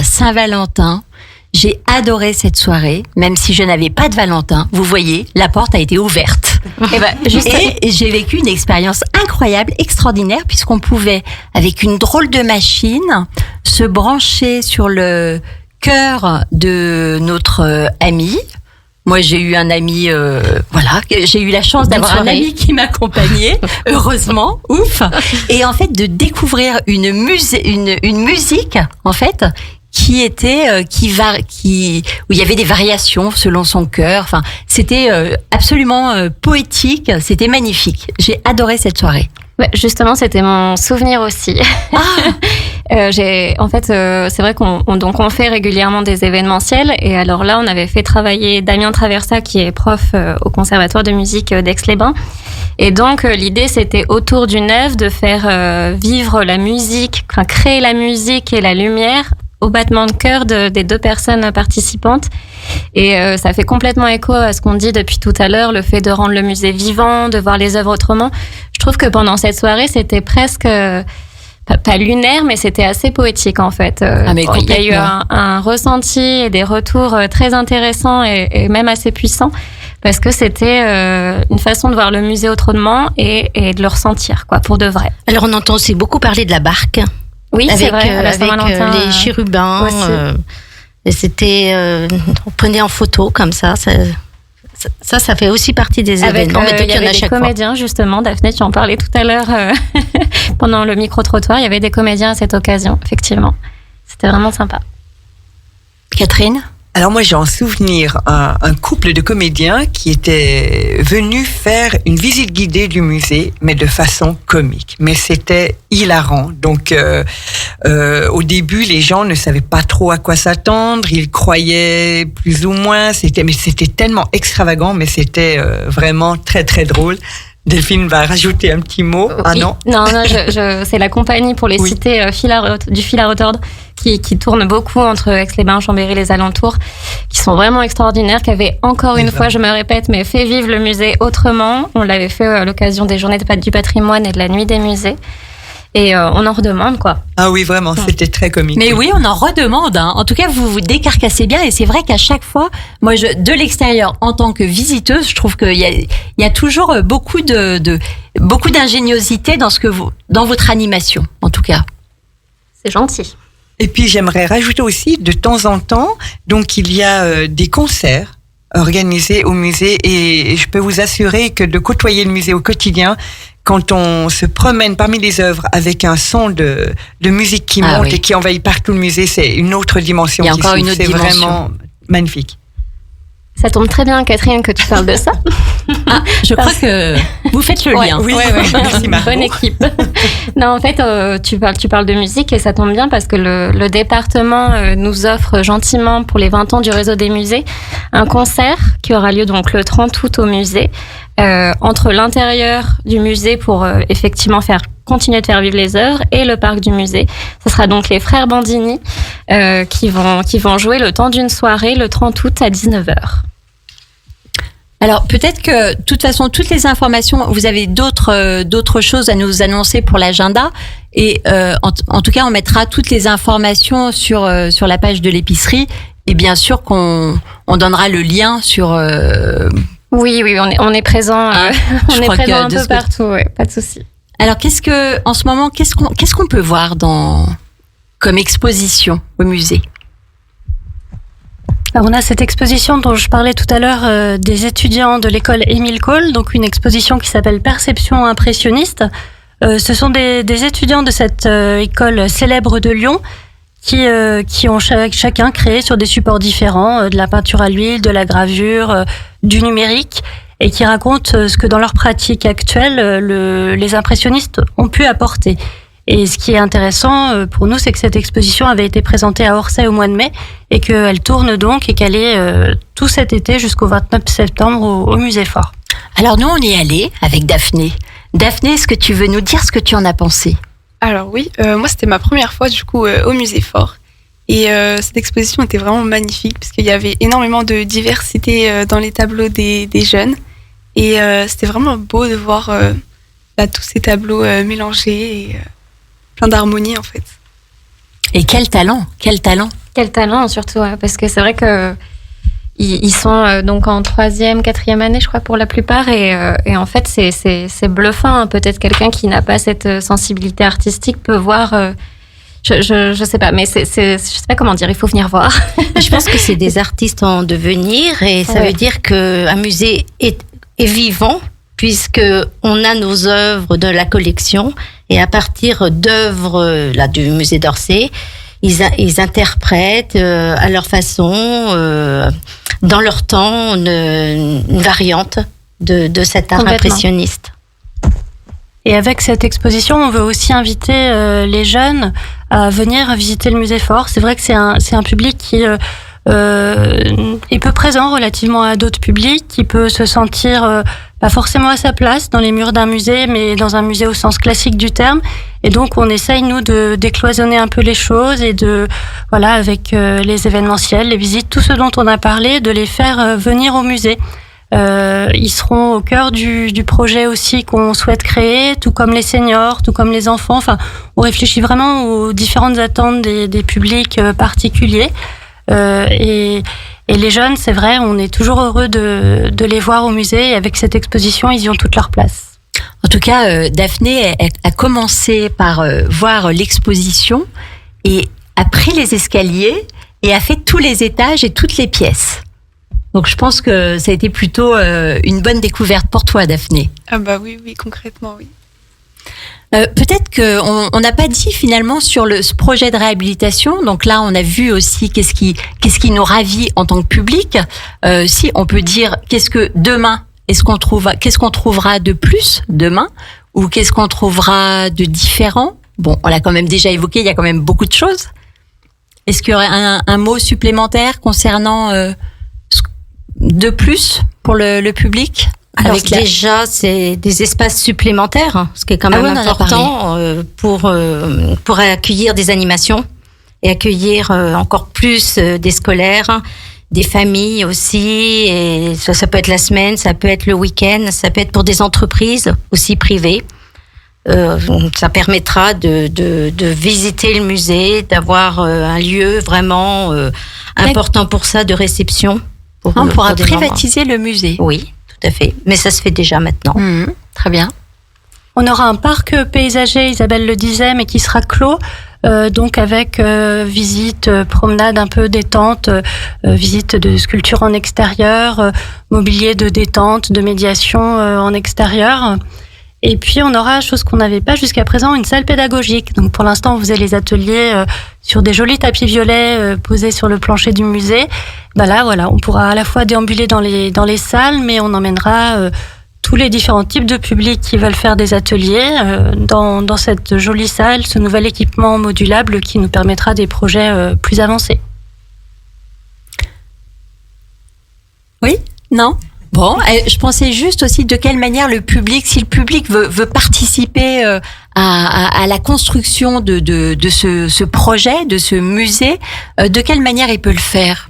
Saint-Valentin. J'ai adoré cette soirée, même si je n'avais pas de Valentin. Vous voyez, la porte a été ouverte. Et j'ai vécu une expérience incroyable, extraordinaire, puisqu'on pouvait, avec une drôle de machine, se brancher sur le cœur de notre ami. Moi, j'ai eu un ami, j'ai eu la chance d'avoir un ami qui m'accompagnait, heureusement, ouf. Et en fait, de découvrir une musique, en fait, qui était où il y avait des variations selon son cœur. Enfin, c'était absolument poétique, c'était magnifique. J'ai adoré cette soirée. Ouais, justement, c'était mon souvenir aussi. En fait, c'est vrai qu'on fait régulièrement des événementiels et alors là, on avait fait travailler Damien Traversa qui est prof au Conservatoire de musique d'Aix-les-Bains. Et donc, l'idée, c'était autour d'une œuvre de faire vivre la musique, créer la musique et la lumière au battement de cœur des deux personnes participantes. Et ça fait complètement écho à ce qu'on dit depuis tout à l'heure, le fait de rendre le musée vivant, de voir les œuvres autrement. Je trouve que pendant cette soirée, c'était presque pas lunaire, mais c'était assez poétique en fait. Il y a eu un ressenti et des retours très intéressants et même assez puissants. parce que c'était une façon de voir le musée autrement et de le ressentir, quoi, pour de vrai. Alors on entend aussi beaucoup parler de la barque. Oui, avec, c'est vrai, à la avec Saint-Valentin, les chérubins. Et c'était, on prenait en photo comme ça. Ça fait aussi partie des événements. Mais il y avait des comédiens, justement. Daphné, tu en parlais tout à l'heure pendant le micro-trottoir. Il y avait des comédiens à cette occasion, effectivement. C'était vraiment sympa. Catherine ? Alors moi j'ai en souvenir un couple de comédiens qui étaient venus faire une visite guidée du musée, mais de façon comique. Mais c'était hilarant. Donc au début les gens ne savaient pas trop à quoi s'attendre, ils croyaient plus ou moins. C'était tellement extravagant, mais c'était vraiment très très drôle. Delphine va rajouter un petit mot. Ah oui. non, c'est la compagnie pour les cités du fil à retordre qui tourne beaucoup entre Aix-les-Bains, Chambéry, les alentours, qui sont vraiment extraordinaires, qui avaient encore une fois, je me répète, mais fait vivre le musée autrement. On l'avait fait à l'occasion des journées du patrimoine et de la nuit des musées. Et on en redemande, quoi. Ah oui, vraiment, c'était très comique. Mais oui, on en redemande. Hein. En tout cas, vous vous décarcassez bien. Et c'est vrai qu'à chaque fois, moi, de l'extérieur, en tant que visiteuse, je trouve qu'il y a toujours beaucoup d'ingéniosité dans votre animation, en tout cas. C'est gentil. Et puis, j'aimerais rajouter aussi, de temps en temps, donc il y a des concerts organisés au musée. Et je peux vous assurer que de côtoyer le musée au quotidien, quand on se promène parmi les œuvres avec un son de musique qui monte et qui envahit partout le musée, c'est une autre dimension. Il y a encore une autre dimension. C'est vraiment magnifique. Ça tombe très bien, Catherine, que tu parles de ça. Je crois que vous faites le lien. Oui, merci Margot. Bonne équipe. Non, en fait, tu parles de musique et ça tombe bien parce que le département nous offre gentiment pour les 20 ans du réseau des musées un concert qui aura lieu donc le 30 août au musée. Entre l'intérieur du musée pour effectivement continuer de faire vivre les œuvres et le parc du musée. Ce sera donc les frères Bandini qui vont jouer le temps d'une soirée le 30 août à 19h. Alors peut-être que de toute façon toutes les informations, vous avez d'autres choses à nous annoncer pour l'agenda et en tout cas on mettra toutes les informations sur la page de l'épicerie et bien sûr qu'on donnera le lien sur Oui, on est présent. On est présent un peu partout, pas de souci. Alors, en ce moment, qu'est-ce qu'on peut voir comme exposition au musée ? Alors, on a cette exposition dont je parlais tout à l'heure des étudiants de l'école Émile Cole, donc une exposition qui s'appelle Perception impressionniste. Ce sont des étudiants de cette école célèbre de Lyon qui ont chacun créé sur des supports différents, de la peinture à l'huile, de la gravure, du numérique, et qui racontent ce que dans leur pratique actuelle, les impressionnistes ont pu apporter. Et ce qui est intéressant pour nous, c'est que cette exposition avait été présentée à Orsay au mois de mai, et qu'elle tourne donc, et qu'elle est tout cet été jusqu'au 29 septembre au Musée Fort. Alors nous, on y est allés avec Daphné. Daphné, est-ce que tu veux nous dire ce que tu en as pensé ? Alors oui, moi c'était ma première fois du coup au Musée Fort et cette exposition était vraiment magnifique parce qu'il y avait énormément de diversité dans les tableaux des jeunes et c'était vraiment beau de voir tous ces tableaux mélangés et plein d'harmonie en fait. Et quel talent surtout, parce que c'est vrai que ils sont donc en 3e, 4e année, je crois, pour la plupart. Et en fait, c'est bluffant. Hein. Peut-être quelqu'un qui n'a pas cette sensibilité artistique peut voir... Je sais pas, mais je sais pas comment dire, il faut venir voir. Je pense que c'est des artistes en devenir et ça veut dire qu'un musée est vivant puisque on a nos œuvres de la collection et à partir d'œuvres du musée d'Orsay, ils interprètent à leur façon, dans leur temps, une variante de cet art impressionniste. Et avec cette exposition, on veut aussi inviter les jeunes à venir visiter le Musée Fort. C'est vrai que c'est un public qui est peu présent relativement à d'autres publics, qui peut se sentir pas forcément à sa place dans les murs d'un musée, mais dans un musée au sens classique du terme. Et donc, on essaye, nous, de décloisonner un peu les choses et avec les événementiels, les visites, tout ce dont on a parlé, de les faire venir au musée. Ils seront au cœur du projet aussi qu'on souhaite créer, tout comme les seniors, tout comme les enfants. Enfin, on réfléchit vraiment aux différentes attentes des publics particuliers. Et Et les jeunes, c'est vrai, on est toujours heureux de les voir au musée. Et avec cette exposition, ils y ont toute leur place. En tout cas, Daphné a commencé par voir l'exposition et a pris les escaliers et a fait tous les étages et toutes les pièces. Donc je pense que ça a été plutôt une bonne découverte pour toi, Daphné. Ah bah oui, concrètement, oui. Peut-être qu'on n'a pas dit finalement sur ce projet de réhabilitation. Donc là, on a vu aussi qu'est-ce qui nous ravit en tant que public. Si on peut dire qu'est-ce que demain, qu'est-ce qu'on trouvera de plus demain, ou qu'est-ce qu'on trouvera de différent. Bon, on l'a quand même déjà évoqué. Il y a quand même beaucoup de choses. Est-ce qu'il y aurait un mot supplémentaire concernant de plus pour le public? Alors déjà, c'est des espaces supplémentaires, ce qui est quand même important pour accueillir des animations et accueillir encore plus des scolaires, des familles aussi. Et ça peut être la semaine, ça peut être le week-end, ça peut être pour des entreprises aussi privées. Ça permettra de visiter le musée, d'avoir un lieu vraiment important pour ça, de réception. On pourra privatiser le musée. Oui. Tout à fait, mais ça se fait déjà maintenant. Très bien. On aura un parc paysager, Isabelle le disait, mais qui sera clos, donc avec visite, promenade un peu détente, visite de sculptures en extérieur, mobilier de détente, de médiation en extérieur. Et puis on aura, chose qu'on n'avait pas jusqu'à présent, une salle pédagogique. Donc pour l'instant, on faisait les ateliers sur des jolis tapis violets posés sur le plancher du musée. Bah là, voilà, on pourra à la fois déambuler dans les salles, mais on emmènera tous les différents types de publics qui veulent faire des ateliers dans cette jolie salle, ce nouvel équipement modulable qui nous permettra des projets plus avancés. Oui ? Non ? Bon, je pensais juste aussi de quelle manière si le public veut participer à la construction de ce projet, de ce musée, de quelle manière il peut le faire ?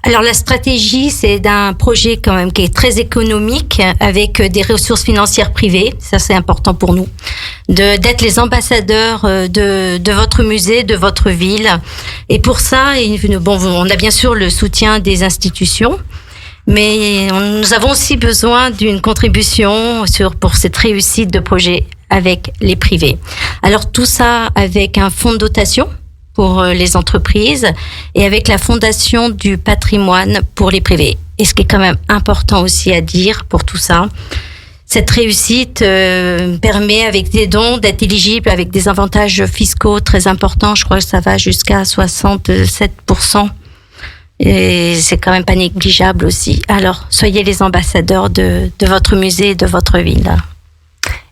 Alors la stratégie, c'est d'un projet quand même qui est très économique, avec des ressources financières privées. Ça, c'est important pour nous, d'être les ambassadeurs de votre musée, de votre ville. Et pour ça, on a bien sûr le soutien des institutions. Mais nous avons aussi besoin d'une contribution pour cette réussite de projet avec les privés. Alors tout ça avec un fonds de dotation pour les entreprises et avec la fondation du patrimoine pour les privés. Et ce qui est quand même important aussi à dire pour tout ça, cette réussite permet avec des dons d'être éligible avec des avantages fiscaux très importants. Je crois que ça va jusqu'à 67%. Et c'est quand même pas négligeable aussi. Alors, soyez les ambassadeurs de votre musée et de votre ville.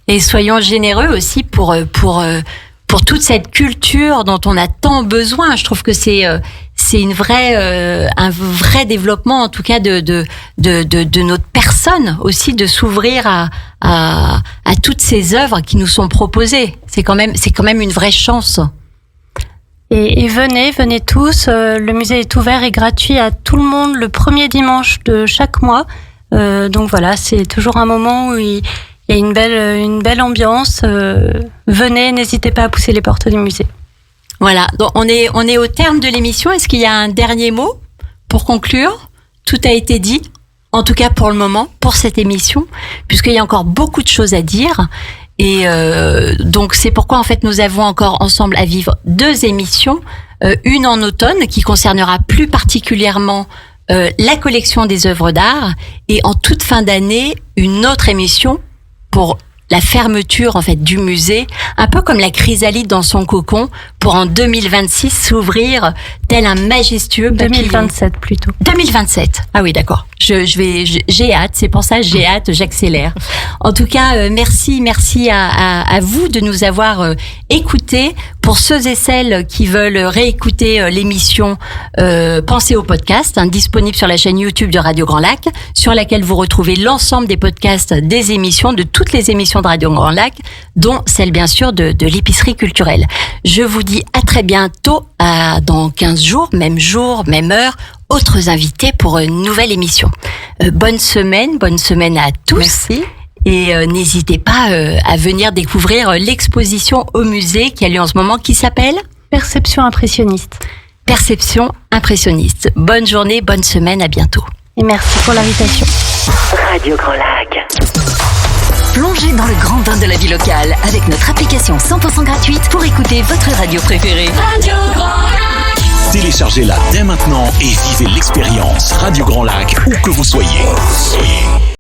Et soyons généreux aussi pour toute cette culture dont on a tant besoin. Je trouve que c'est un vrai développement, en tout cas, de notre personne aussi, de s'ouvrir à toutes ces œuvres qui nous sont proposées. C'est quand même une vraie chance. Et venez tous. Le musée est ouvert et gratuit à tout le monde le premier dimanche de chaque mois. Donc voilà, c'est toujours un moment où il y a une belle ambiance. Venez, n'hésitez pas à pousser les portes du musée. Voilà, donc on est au terme de l'émission. Est-ce qu'il y a un dernier mot pour conclure ? Tout a été dit, en tout cas pour le moment, pour cette émission, puisqu'il y a encore beaucoup de choses à dire. Et donc c'est pourquoi en fait nous avons encore ensemble à vivre 2 émissions, une en automne qui concernera plus particulièrement la collection des œuvres d'art, et en toute fin d'année une autre émission pour la fermeture en fait du musée, un peu comme la chrysalide dans son cocon, pour en 2026 s'ouvrir tel un majestueux 2027 plutôt. 2027. Ah oui, d'accord. J'ai hâte, c'est pour ça que j'ai hâte, j'accélère. En tout cas, merci à vous de nous avoir écoutés. Pour ceux et celles qui veulent réécouter l'émission, pensez au podcast, disponible sur la chaîne YouTube de Radio Grand Lac, sur laquelle vous retrouvez l'ensemble des podcasts des émissions, de toutes les émissions de Radio Grand Lac, dont celle bien sûr de l'épicerie culturelle. Je vous dis à très bientôt, dans 15 jours, même heure, autres invités pour une nouvelle émission. Bonne semaine à tous. Merci. Et n'hésitez pas à venir découvrir l'exposition au musée qui a lieu en ce moment, qui s'appelle Perception impressionniste. perception impressionniste. Bonne journée, bonne semaine, à bientôt. Et merci pour l'invitation. Radio Grand Lac. Plongez dans le grand bain de la vie locale avec notre application 100% gratuite pour écouter votre radio préférée. Radio Grand Lac. Téléchargez-la dès maintenant et vivez l'expérience Radio Grand Lac où que vous soyez.